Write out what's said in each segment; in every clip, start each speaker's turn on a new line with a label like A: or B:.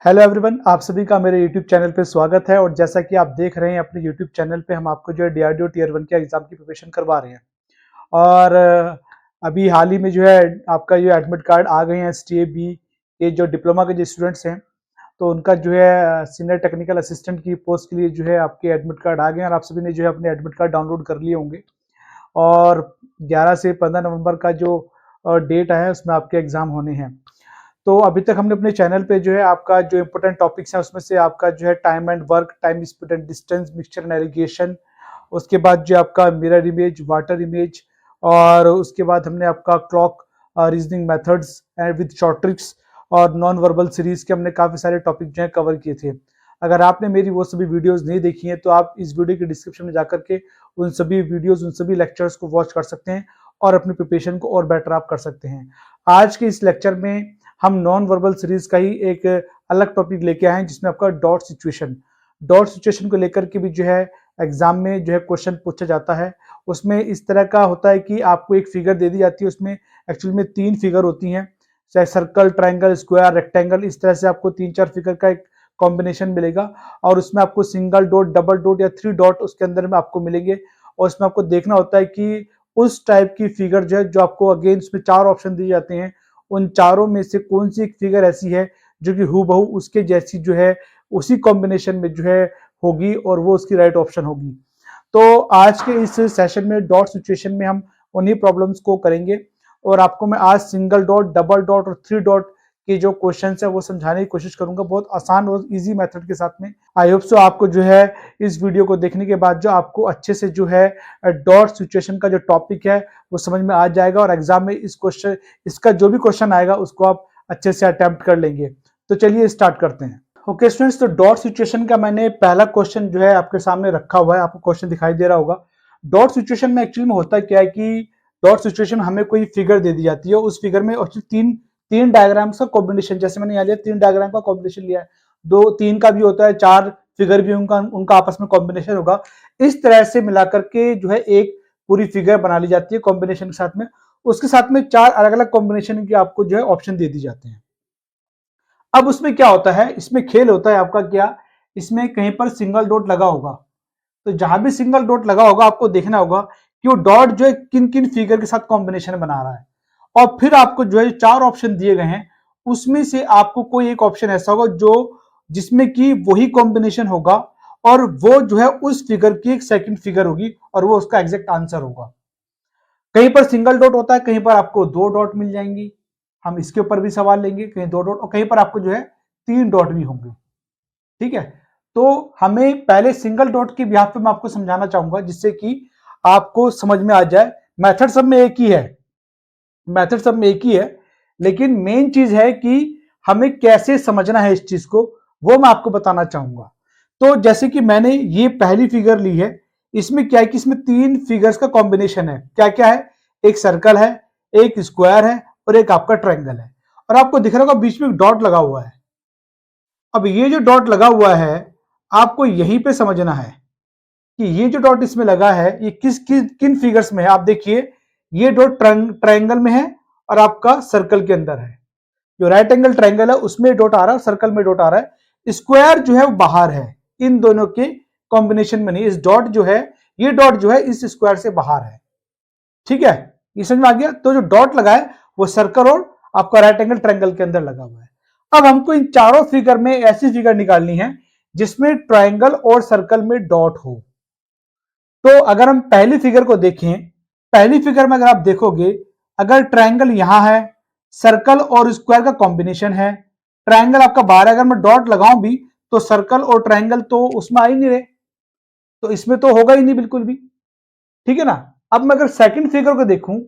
A: Hello everyone, आप सभी का मेरे यूट्यूब चैनल पे स्वागत है। और जैसा कि आप देख रहे हैं अपने यूट्यूब चैनल पे हम आपको जो है डीआरडीओ टीयर 1 के एग्जाम की प्रिपरेशन करवा रहे हैं। और अभी हाल ही में जो है आपका जो एडमिट कार्ड आ गए हैं एसटीएबी के जो डिप्लोमा के जो स्टूडेंट्स हैं, तो उनका जो है सीनियर टेक्निकल असिस्टेंट की पोस्ट के लिए जो है आपके एडमिट कार्ड आ गए हैं और आप सभी ने जो है अपने एडमिट कार्ड डाउनलोड कर लिए होंगे। और 11 से 15 नवंबर का जो डेट है उसमें आपके एग्जाम होने हैं। तो अभी तक हमने अपने चैनल पे जो है आपका जो इम्पोर्टेंट टॉपिक्स हैं उसमें से आपका जो है time and work, time speed and distance, mixture and allegation, उसके बाद जो आपका मिरर इमेज, वाटर इमेज, और उसके बाद हमने आपका clock reasoning methods and with short tricks और नॉन वर्बल सीरीज के हमने काफी सारे टॉपिक जो है कवर किए थे। अगर आपने मेरी वो सभी वीडियोस नहीं देखी हैं तो आप इस वीडियो के डिस्क्रिप्शन में जाकर के उन सभी वीडियोस, उन सभी लेक्चर्स को वॉच कर सकते हैं और अपनी प्रिपरेशन को और बेटर आप कर सकते हैं। आज के इस लेक्चर में हम नॉन वर्बल सीरीज का ही एक अलग टॉपिक लेके आए हैं जिसमें आपका डॉट सिचुएशन को लेकर के भी जो है एग्जाम में जो है क्वेश्चन पूछा जाता है। उसमें इस तरह का होता है कि आपको एक फिगर दे दी जाती है, उसमें एक्चुअली में 3 फिगर होती हैं, चाहे सर्कल, ट्राइंगल, स्क्वायर, रेक्टेंगल, इस तरह से आपको 3-4 फिगर का एक कॉम्बिनेशन मिलेगा। और उसमें आपको सिंगल डॉट, डबल डॉट या 3 डॉट उसके अंदर में आपको मिलेंगे। और उसमें आपको देखना होता है कि उस टाइप की फिगर जो है, जो आपको अगेन उसमें 4 ऑप्शन दिए जाते हैं, उन चारों में से कौन सी एक फिगर ऐसी है जो कि हूबहू उसके जैसी जो है उसी कॉम्बिनेशन में जो है होगी और वो उसकी राइट ऑप्शन होगी। तो आज के इस सेशन में डॉट सिचुएशन में हम उन्हीं प्रॉब्लम्स को करेंगे और आपको मैं आज सिंगल डॉट, डबल डॉट और 3 डॉट के जो क्वेश्चन है वो समझाने की कोशिश करूंगा, बहुत आसान और इजी मेथड के साथ में। आई होप सो आपको जो है इस वीडियो को देखने के बाद जो आपको अच्छे से जो है डॉट सिचुएशन का जो टॉपिक है वो समझ में आ जाएगा और एग्जाम में इसका जो भी क्वेश्चन आएगा उसको आप अच्छे से अटेम्प्ट कर लेंगे। तो चलिए स्टार्ट करते हैं। ओके स्टूडेंट्स, तो डॉट सिचुएशन का मैंने पहला क्वेश्चन जो है आपके सामने रखा हुआ है, आपको क्वेश्चन दिखाई दे रहा होगा। डॉट सिचुएशन में एक्चुअली में होता क्या है कि डॉट सिचुएशन हमें कोई फिगर दे दी जाती है, उस फिगर में तीन तीन डायग्राम्स का कॉम्बिनेशन, जैसे मैंने यहाँ लिया 3 डायग्राम का कॉम्बिनेशन लिया है, 2-3 का भी होता है, 4 फिगर भी उनका आपस में कॉम्बिनेशन होगा। इस तरह से मिलाकर के जो है एक पूरी फिगर बना ली जाती है कॉम्बिनेशन के साथ में। उसके साथ में 4 अलग अलग कॉम्बिनेशन की आपको जो है ऑप्शन दे दी जाते हैं। अब उसमें क्या होता है, इसमें खेल होता है आपका क्या, इसमें कहीं पर सिंगल डॉट लगा होगा, तो जहां भी सिंगल डॉट लगा होगा आपको देखना होगा कि वो डॉट जो है किन किन फिगर के साथ कॉम्बिनेशन बना रहा है। और फिर आपको जो है 4 ऑप्शन दिए गए हैं, उसमें से आपको कोई एक ऑप्शन ऐसा होगा जो जिसमें कि वही कॉम्बिनेशन होगा और वो जो है उस फिगर की एक सेकंड फिगर होगी और वो उसका एग्जैक्ट आंसर होगा। कहीं पर सिंगल डॉट होता है, कहीं पर आपको 2 डॉट मिल जाएंगी, हम इसके ऊपर भी सवाल लेंगे, कहीं 2 डॉट, और कहीं पर आपको जो है 3 डॉट भी होंगे। ठीक है, तो हमें पहले सिंगल डॉट के बिहाफ पे मैं आपको समझाना चाहूंगा जिससे कि आपको समझ में आ जाए। मेथड सब में एक ही है, मेथड सब में एक ही है, लेकिन मेन चीज है कि हमें कैसे समझना है इस चीज को, वो मैं आपको बताना चाहूंगा। तो जैसे कि मैंने ये पहली फिगर ली है, इसमें क्या है कि इसमें 3 फिगर्स का कॉम्बिनेशन है। क्या क्या है, एक सर्कल है, एक स्क्वायर है और एक आपका ट्रायंगल है। और आपको दिख रहा होगा बीच में एक डॉट लगा हुआ है। अब ये जो डॉट लगा हुआ है आपको यहीं पे समझना है कि ये जो डॉट इसमें लगा है ये किन फिगर्स में है। आप देखिए, ये डॉट ट्रायंगल में है और आपका सर्कल के अंदर है। जो राइट एंगल ट्रायंगल है उसमें डॉट आ रहा है, सर्कल में डॉट आ रहा है। स्क्वायर जो है वो बाहर है, इन दोनों के कॉम्बिनेशन में नहीं। इस डॉट जो है, ये डॉट जो है इस स्क्वायर से बाहर है। ठीक है, ये समझ में आ गया। तो जो डॉट लगा है वो सर्कल और आपका राइट एंगल ट्रायंगल के अंदर लगा हुआ है। अब हमको इन चारों फिगर में ऐसी फिगर निकालनी है जिसमें ट्रायंगल और सर्कल में डॉट हो। तो अगर हम पहली फिगर को देखें, पहली फिगर में अगर आप देखोगे, अगर ट्रायंगल यहां है, सर्कल और स्क्वायर का कॉम्बिनेशन है, ट्रायंगल आपका बाहर है, अगर मैं डॉट लगाऊं भी तो सर्कल और ट्रायंगल तो उसमें आ ही नहीं रहे, तो इसमें तो होगा ही नहीं बिल्कुल भी। ठीक है ना। अब मैं अगर सेकंड फिगर को देखूं,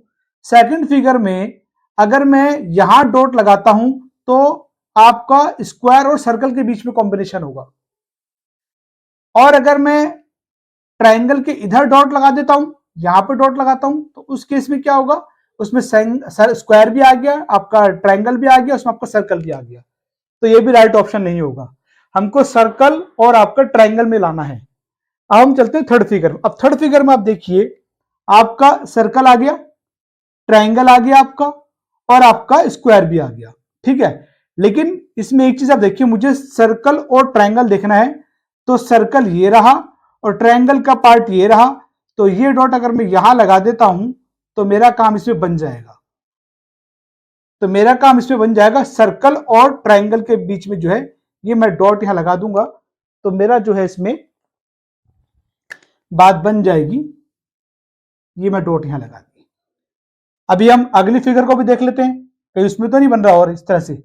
A: सेकंड फिगर में अगर मैं यहां डॉट लगाता हूं तो आपका स्क्वायर और सर्कल के बीच में कॉम्बिनेशन होगा। और अगर मैं ट्रायंगल के इधर डॉट लगा देता हूं, यहां पे डॉट लगाता हूं, तो उस केस में क्या होगा, उसमें स्क्वायर भी आ गया, आपका ट्रायंगल भी आ गया, उसमें आपका सर्कल भी आ गया। तो ये भी राइट ऑप्शन नहीं होगा, हमको सर्कल और आपका ट्रायंगल में लाना है। अब हम चलते हैं थर्ड फिगर में। अब थर्ड फिगर में आप देखिए, आपका सर्कल आ गया, ट्रायंगल आ गया आपका और आपका स्क्वायर भी आ गया। ठीक है, लेकिन इसमें एक चीज आप देखिए, मुझे सर्कल और ट्रायंगल देखना है, तो सर्कल ये रहा और ट्रायंगल का पार्ट ये रहा, तो ये डॉट अगर मैं यहां लगा देता हूं तो मेरा काम इसमें बन जाएगा। तो मेरा काम इसमें बन जाएगा, सर्कल और ट्रायंगल के बीच में जो है ये मैं डॉट यहां लगा दूंगा, तो मेरा जो है इसमें बात बन जाएगी। ये मैं डॉट यहां लगा दी। अभी हम अगली फिगर को भी देख लेते हैं, कहीं उसमें तो नहीं बन रहा। और इस तरह से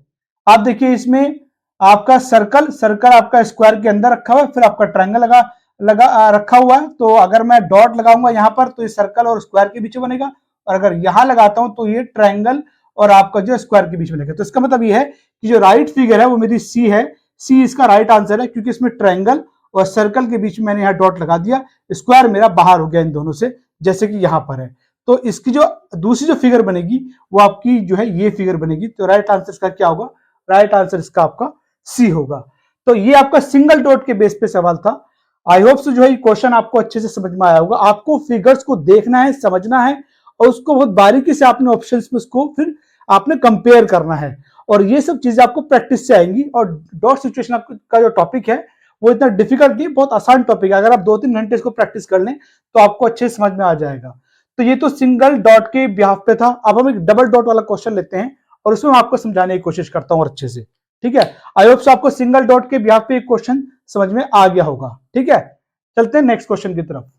A: आप देखिए, इसमें आपका सर्कल सर्कल आपका स्क्वायर के अंदर रखा हुआ है, फिर आपका ट्रायंगल लगा रखा हुआ है। तो अगर मैं डॉट लगाऊंगा यहां पर तो ये सर्कल और स्क्वायर के बीच में बनेगा, और अगर यहां लगाता हूं तो ये ट्रायंगल और आपका जो स्क्वायर के बीच में बनेगा। तो इसका मतलब ये है कि जो राइट फिगर है वो मेरी सी है। सी इसका राइट आंसर है, क्योंकि इसमें ट्रायंगल और सर्कल के बीच में मैंने यहाँ डॉट लगा दिया, स्क्वायर मेरा बाहर हो गया इन दोनों से, जैसे कि यहां पर है। तो इसकी जो दूसरी जो फिगर बनेगी वो आपकी जो है ये फिगर बनेगी। तो राइट आंसर इसका क्या होगा? राइट आंसर इसका आपका सी होगा। तो ये आपका सिंगल डॉट के बेस पे सवाल था। आई होप सो जो है क्वेश्चन आपको अच्छे से समझ में आया होगा। आपको फिगर्स को देखना है, समझना है, और उसको बहुत बारीकी से आपने ऑप्शंस में उसको फिर आपने कंपेयर करना है, और ये सब चीजें आपको प्रैक्टिस से आएंगी। और डॉट सिचुएशन का जो टॉपिक है वो इतना डिफिकल्ट नहीं, बहुत आसान टॉपिक है। अगर आप 2-3 घंटे इसको प्रैक्टिस कर लें तो आपको अच्छे से समझ में आ जाएगा। तो ये तो सिंगल डॉट के बिहाफ पे था। अब हम एक डबल डॉट वाला क्वेश्चन लेते हैं और उसमें मैं आपको समझाने की कोशिश करता हूं अच्छे से। ठीक है, आई होप सो आपको सिंगल डॉट के बिहाफ पे एक क्वेश्चन समझ में आ गया होगा। ठीक है, चलते हैं नेक्स्ट क्वेश्चन की तरफ।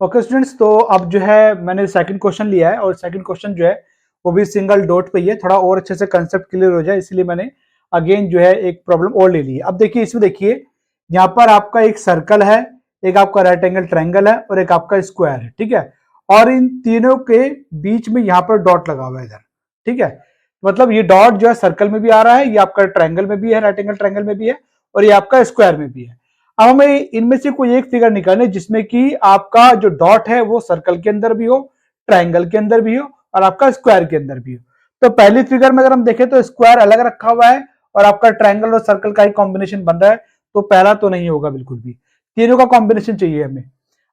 A: ओके स्टूडेंट्स, तो अब जो है मैंने सेकंड क्वेश्चन लिया है, और सेकंड क्वेश्चन जो है वो भी सिंगल डॉट पे ही है। थोड़ा और अच्छे से कंसेप्ट क्लियर हो जाए इसलिए मैंने अगेन जो है एक प्रॉब्लम और ले ली है। अब देखिए, इसमें देखिए यहाँ पर आपका एक सर्कल है, एक आपका राइट एंगल ट्रायंगल है, और एक आपका स्क्वायर है। ठीक है, और इन तीनों के बीच में यहाँ पर डॉट लगा हुआ है इधर। ठीक है, मतलब ये डॉट जो है सर्कल में भी आ रहा है, ये आपका ट्रायंगल में भी है, राइट एंगल ट्रायंगल में भी है, और ये आपका स्क्वायर में भी है। अब हमें इनमें से कोई एक फिगर निकालनी जिसमें कि आपका जो डॉट है वो सर्कल के अंदर भी हो, ट्रायंगल के अंदर भी हो, और आपका स्क्वायर के अंदर भी हो। तो पहली फिगर में अगर हम देखें तो स्क्वायर अलग रखा हुआ है और आपका ट्रायंगल और सर्कल का ही कॉम्बिनेशन बन रहा है, तो पहला तो नहीं होगा बिल्कुल भी, तीनों का कॉम्बिनेशन चाहिए हमें।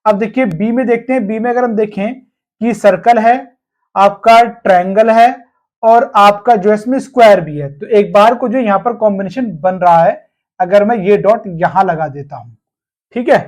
A: अब देखिए बी में देखते हैं। बी में अगर हम देखें कि सर्कल है, आपका ट्रायंगल है, और आपका जो इसमें स्क्वायर भी है, तो एक बार को जो यहां पर कॉम्बिनेशन बन रहा है, अगर मैं ये डॉट यहां लगा देता हूं, ठीक है,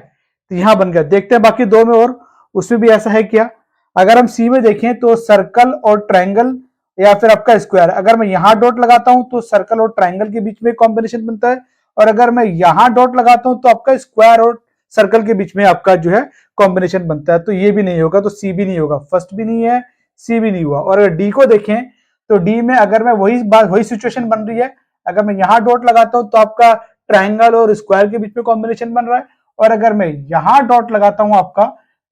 A: तो यहां बन गया। देखते हैं बाकी दो में, और उसमें भी ऐसा है क्या। अगर हम सी में देखें तो सर्कल और ट्रायंगल या फिर आपका स्क्वायर, अगर मैं यहां डॉट लगाता हूं तो सर्कल और ट्रायंगल के बीच में कॉम्बिनेशन बनता है, और अगर मैं यहां डॉट लगाता हूं तो आपका स्क्वायर और सर्कल के बीच में आपका जो है कॉम्बिनेशन बनता है। तो ये भी नहीं होगा, तो सी भी नहीं होगा, फर्स्ट भी नहीं है, सी भी नहीं हुआ। और अगर डी को देखें तो डी में अगर मैं वही सिचुएशन बन रही है, अगर मैं यहां डॉट लगाता हूं तो आपका ट्रायंगल और स्क्वायर के बीच में कॉम्बिनेशन बन रहा है, और अगर मैं यहां डॉट लगाता हूं आपका,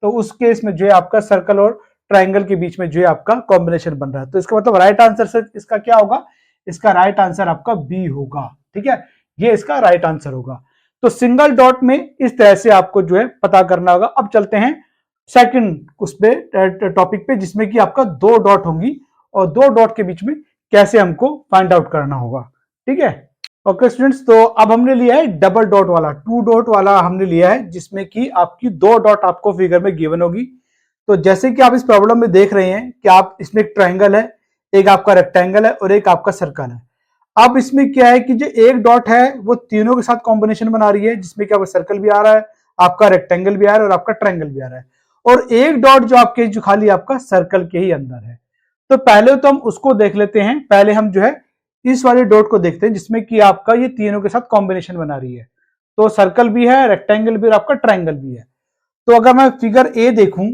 A: तो उस केस में जो है आपका सर्कल और ट्रायंगल के बीच में जो है आपका कॉम्बिनेशन बन रहा है। तो इसका मतलब राइट आंसर से इसका क्या होगा? इसका राइट आंसर आपका बी होगा। ठीक है, ये इसका राइट आंसर होगा। तो सिंगल डॉट में इस तरह से आपको जो है पता करना होगा। अब चलते हैं सेकंड उस पे टॉपिक पे, जिसमें कि आपका दो डॉट होंगी, और दो डॉट के बीच में कैसे हमको फाइंड आउट करना होगा। ठीक है, ओके स्टूडेंट्स, तो अब हमने लिया है डबल डॉट वाला, 2 डॉट वाला हमने लिया है, जिसमें कि आपकी 2 डॉट आपको फिगर में गिवन होगी। तो जैसे कि आप इस प्रॉब्लम में देख रहे हैं कि आप इसमें एक ट्रायंगल है, एक आपका रेक्टेंगल है, और एक आपका सर्कल है। अब इसमें क्या है कि जो एक डॉट है वो तीनों के साथ कॉम्बिनेशन बना रही है, जिसमें कि आपका सर्कल भी आ रहा है, आपका रेक्टेंगल भी आ रहा है, और आपका ट्रायंगल भी आ रहा है, और एक डॉट जो आपके जो खाली आपका सर्कल के ही अंदर है। तो पहले तो हम उसको देख लेते हैं। पहले हम जो है इस वाले डॉट को देखते हैं, जिसमें कि आपका ये तीनों के साथ कॉम्बिनेशन बना रही है। तो सर्कल भी है, रेक्टेंगल भी, और आपका ट्रायंगल भी है। तो अगर मैं फिगर ए देखूं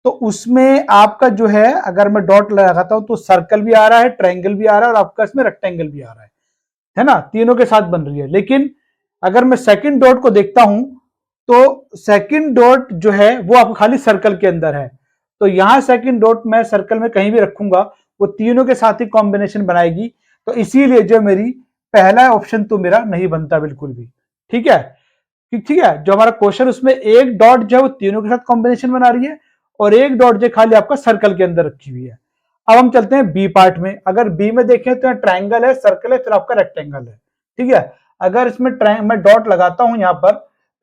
A: तो उसमें आपका जो है, अगर मैं डॉट लगाता हूं तो सर्कल भी आ रहा है, ट्रायंगल भी आ रहा है, और आपका इसमें रेक्टेंगल भी आ रहा है ना, तीनों के साथ बन रही है। लेकिन अगर मैं सेकंड डॉट को देखता हूं तो सेकंड डॉट जो है वो आपको खाली सर्कल के अंदर है। तो यहां सेकंड डॉट मैं सर्कल में कहीं भी रखूंगा वो तीनों के साथ ही कॉम्बिनेशन बनाएगी। तो इसीलिए जो मेरी पहला ऑप्शन तो मेरा नहीं बनता बिल्कुल भी। ठीक है, ठीक है, जो हमारा क्वेश्चन उसमें एक डॉट जो है वो तीनों के साथ कॉम्बिनेशन बना रही है, और एक डॉट जो खाली आपका सर्कल के अंदर रखी हुई है। अब हम चलते हैं बी पार्ट में। अगर बी में देखें तो ट्रायंगल है, सर्कल है, फिर आपका रेक्टेंगल है। ठीक है, अगर इसमें मैं डॉट लगाता हूं यहां पर,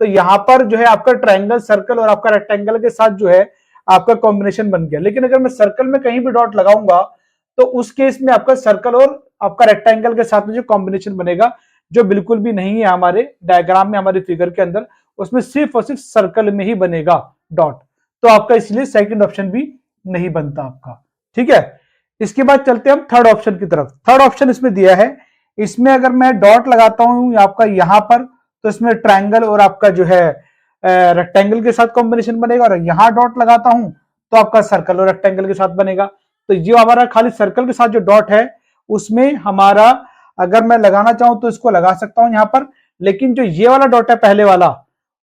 A: तो यहां पर जो है आपका ट्रायंगल, सर्कल और आपका रेक्टेंगल के साथ जो है आपका कॉम्बिनेशन बन गया। लेकिन अगर मैं सर्कल में कहीं भी डॉट लगाऊंगा तो उस केस में आपका सर्कल और आपका रेक्टेंगल के साथ में जो कॉम्बिनेशन बनेगा, जो बिल्कुल भी नहीं है हमारे डायग्राम में, हमारे फिगर के अंदर, उसमें सिर्फ और सिर्फ सर्कल में ही बनेगा डॉट। तो आपका इसलिए सेकंड ऑप्शन भी नहीं बनता आपका। ठीक है, इसके बाद चलते हैं हम थर्ड ऑप्शन की तरफ। थर्ड ऑप्शन इसमें दिया है, इसमें अगर मैं डॉट लगाता हूं आपका यहां पर, तो इसमें ट्रायंगल और आपका जो है रेक्टेंगल के साथ कॉम्बिनेशन बनेगा, और यहां डॉट लगाता हूं तो आपका सर्कल और रेक्टेंगल के साथ बनेगा। तो जो हमारा खाली सर्कल के साथ जो डॉट है, उसमें हमारा अगर मैं लगाना चाहूं तो इसको लगा सकता हूं यहां पर, लेकिन जो ये वाला डॉट है पहले वाला,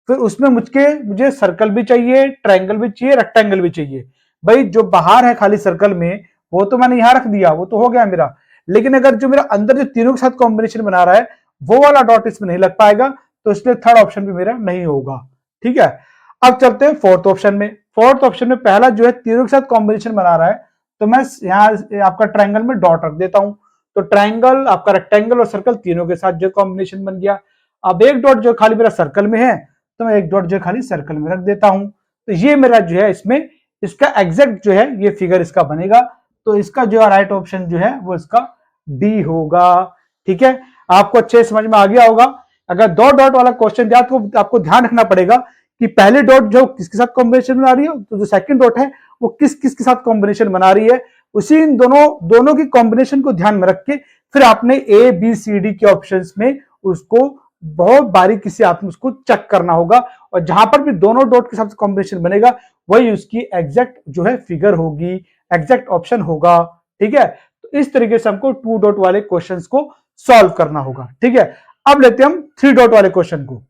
A: फिर उसमें मुझे सर्कल भी चाहिए, ट्रायंगल भी चाहिए, रेक्टेंगल भी चाहिए। भाई जो बाहर है खाली सर्कल में, वो तो मैंने यहां रख दिया, वो तो हो गया मेरा, लेकिन अगर जो मेरा अंदर जो तीनों के साथ कॉम्बिनेशन बना रहा है, वो वाला डॉट इसमें नहीं लग पाएगा, तो इसलिए थर्ड ऑप्शन भी मेरा नहीं होगा। ठीक है, अब चलते हैं फोर्थ ऑप्शन में। फोर्थ ऑप्शन में पहला जो है तीनों के साथ कॉम्बिनेशन बना रहा है, तो मैं यहां आपका ट्रायंगल में डॉट रख देता हूं। तो ट्रायंगल, आपका रेक्टेंगल और सर्कल तीनों के साथ जो कॉम्बिनेशन बन गया। अब एक डॉट जो खाली मेरा सर्कल में है, तो मैं एक डॉट जो खाली सर्कल में रख देता हूं। तो ये मेरा जो है इसमें इसका एग्जैक्ट जो है ये फिगर इसका बनेगा। तो इसका जो राइट ऑप्शन जो है वो इसका डी होगा। ठीक है, आपको अच्छे समझ में आ गया होगा। अगर दो डॉट वाला क्वेश्चन दिया तो आपको ध्यान रखना पड़ेगा कि पहले डॉट जो किसके साथ कॉम्बिनेशन बना रही है, तो जो सेकंड डॉट है वो किस किस के साथ कॉम्बिनेशन बना रही है, उसी इन दोनों की कॉम्बिनेशन को ध्यान में रख के फिर आपने ए बी सी डी के ऑप्शंस में उसको बहुत बारीकी से आपने उसको चेक करना होगा, और जहां पर भी दोनों डॉट के साथ कॉम्बिनेशन बनेगा वही उसकी एग्जैक्ट जो है फिगर होगी, एग्जैक्ट ऑप्शन होगा। ठीक है, तो इस तरीके से हमको टू डॉट वाले क्वेश्चंस को सॉल्व करना होगा। ठीक है, अब लेते हैं हम थ्री डॉट वाले क्वेश्चन को।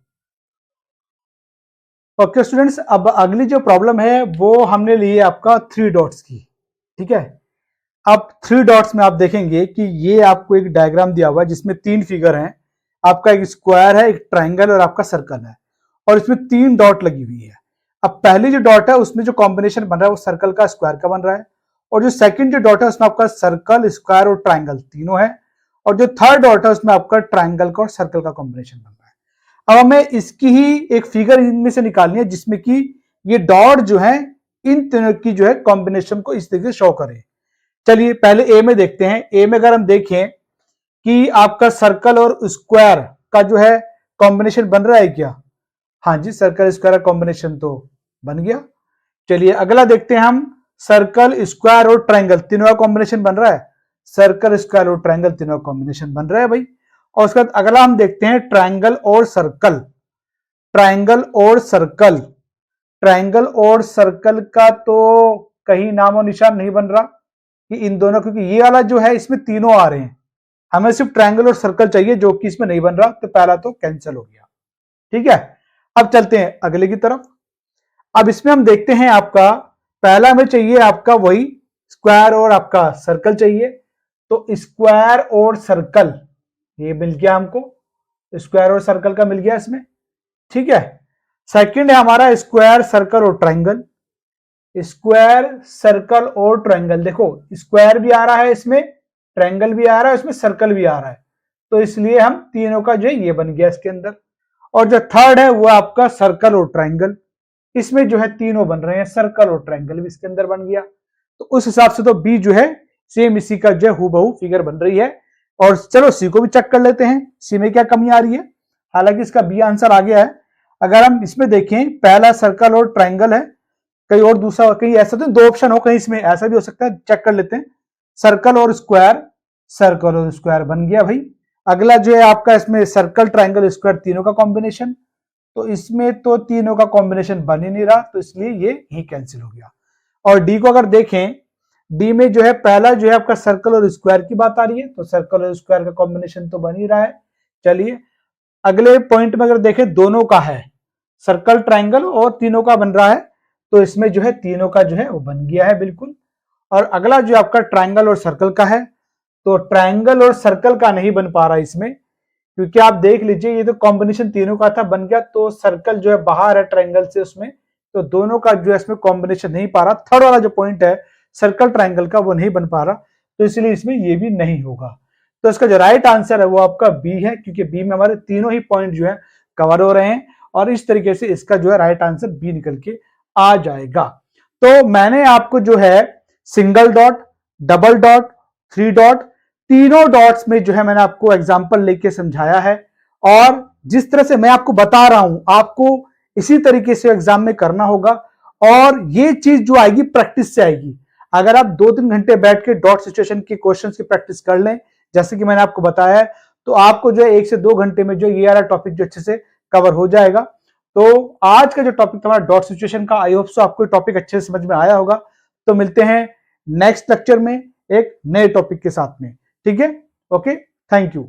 A: ओके स्टूडेंट्स, अब अगली जो प्रॉब्लम है वो हमने ली है आपका थ्री डॉट्स की। ठीक है, अब थ्री डॉट्स में आप देखेंगे कि ये आपको एक डायग्राम दिया हुआ है जिसमें तीन फिगर हैं। आपका एक स्क्वायर है, एक ट्रायंगल और आपका सर्कल है, और इसमें तीन डॉट लगी हुई है। अब पहली जो डॉट है उसमें जो कॉम्बिनेशन बन रहा है वो सर्कल का स्क्वायर का बन रहा है, और जो सेकंड जो डॉट है उसमें आपका सर्कल, स्क्वायर और ट्रायंगल तीनों है, और जो थर्ड डॉट है उसमें आपका ट्रायंगल का और सर्कल का कॉम्बिनेशन बन रहा है। अब हमें इसकी ही एक फिगर इनमें से निकालनी है जिसमें कि ये डॉट जो है इन तीनों की जो है कॉम्बिनेशन को इस तरीके से शो करे। चलिए पहले ए में देखते हैं। ए में अगर हम देखें कि आपका सर्कल और स्क्वायर का जो है कॉम्बिनेशन बन रहा है क्या? हाँ जी, सर्कल स्क्वायर का कॉम्बिनेशन तो बन गया। चलिए अगला देखते हैं हम, सर्कल स्क्वायर और ट्रायंगल तीनों का कॉम्बिनेशन बन रहा है। सर्कल स्क्वायर और ट्रायंगल तीनों का कॉम्बिनेशन बन रहा है भाई। और उसके बाद अगला हम देखते हैं ट्रायंगल और सर्कल। ट्रायंगल और सर्कल, ट्रायंगल और सर्कल का तो कहीं नामो निशान नहीं बन रहा कि इन दोनों, क्योंकि ये वाला जो है इसमें तीनों आ रहे हैं, हमें सिर्फ ट्रायंगल और सर्कल चाहिए जो कि इसमें नहीं बन रहा, तो पहला तो कैंसिल हो गया। ठीक है, अब चलते हैं अगले की तरफ। अब इसमें हम देखते हैं आपका पहला में चाहिए आपका वही स्क्वायर और आपका सर्कल चाहिए, तो स्क्वायर और सर्कल ये मिल गया हमको, स्क्वायर और सर्कल का मिल गया इसमें। ठीक है, सेकंड है हमारा स्क्वायर सर्कल और ट्रायंगल। स्क्वायर सर्कल और ट्रायंगल, देखो स्क्वायर भी आ रहा है इसमें, ट्रायंगल भी आ रहा है इसमें, सर्कल भी आ रहा है, तो इसलिए हम तीनों का जो है ये बन गया इसके अंदर। और जो थर्ड है वो आपका सर्कल और ट्रायंगल, इसमें जो है तीनों बन रहे हैं, सर्कल और ट्रायंगल भी इसके अंदर बन गया। तो उस हिसाब से तो बी जो है सेम इसी का जो है हूबहू फिगर बन रही है। और चलो सी को भी चेक कर लेते हैं, सी में क्या कमी आ रही है। हालांकि इसका बी आंसर आ गया है। अगर हम इसमें देखें, पहला सर्कल और ट्रायंगल है, कहीं और दूसरा, कहीं ऐसा तो दो ऑप्शन हो, कहीं इसमें ऐसा भी हो सकता है, चेक कर लेते हैं। सर्कल और स्क्वायर, सर्कल और स्क्वायर बन गया भाई। अगला जो है आपका इसमें सर्कल ट्रायंगल स्क्वायर तीनों का कॉम्बिनेशन, तो इसमें तो तीनों का कॉम्बिनेशन बन ही नहीं रहा, तो इसलिए ये ही कैंसिल हो गया। और डी को अगर देखें, डी में जो है पहला जो है आपका सर्कल और स्क्वायर की बात आ रही है, तो सर्कल और स्क्वायर का कॉम्बिनेशन तो बन ही रहा है। चलिए अगले पॉइंट में अगर देखें, दोनों का है, सर्कल ट्रायंगल और तीनों का बन रहा है, तो इसमें जो है तीनों का जो है वो बन गया है बिल्कुल। और अगला जो आपका ट्रायंगल और सर्कल का है, तो ट्रायंगल और सर्कल का नहीं बन पा रहा इसमें, क्योंकि आप देख लीजिए ये तो कॉम्बिनेशन तीनों का था, बन गया, तो सर्कल जो है बाहर है ट्रायंगल से उसमें, तो दोनों का जो है इसमें कॉम्बिनेशन नहीं पा रहा। थर्ड वाला जो पॉइंट है सर्कल ट्रायंगल का, वो नहीं बन पा रहा, तो इसलिए इसमें ये भी नहीं होगा। तो इसका जो राइट आंसर है वो आपका बी है, क्योंकि बी में हमारे तीनों ही पॉइंट जो है कवर हो रहे हैं, और इस तरीके से इसका जो है राइट आंसर बी निकल के आ जाएगा। तो मैंने आपको जो है single dot, double dot, three dot, तीनों डॉट्स में जो है मैंने आपको एग्जाम्पल लेके समझाया है, और जिस तरह से मैं आपको बता रहा हूं आपको इसी तरीके से एग्जाम में करना होगा। और ये चीज जो आएगी प्रैक्टिस से आएगी। अगर आप 2-3 घंटे बैठ के डॉट सिचुएशन के क्वेश्चन की प्रैक्टिस कर लें, जैसे कि मैंने आपको बताया है, तो आपको जो है 1 से 2 घंटे में जो ये वाला टॉपिक जो अच्छे से कवर हो जाएगा। तो आज का जो टॉपिक था हमारा डॉट सिचुएशन का, आई होप सो आपको टॉपिक अच्छे से समझ में आया होगा। तो मिलते हैं नेक्स्ट लेक्चर में एक नए टॉपिक के साथ में। ठीक है, ओके, थैंक यू।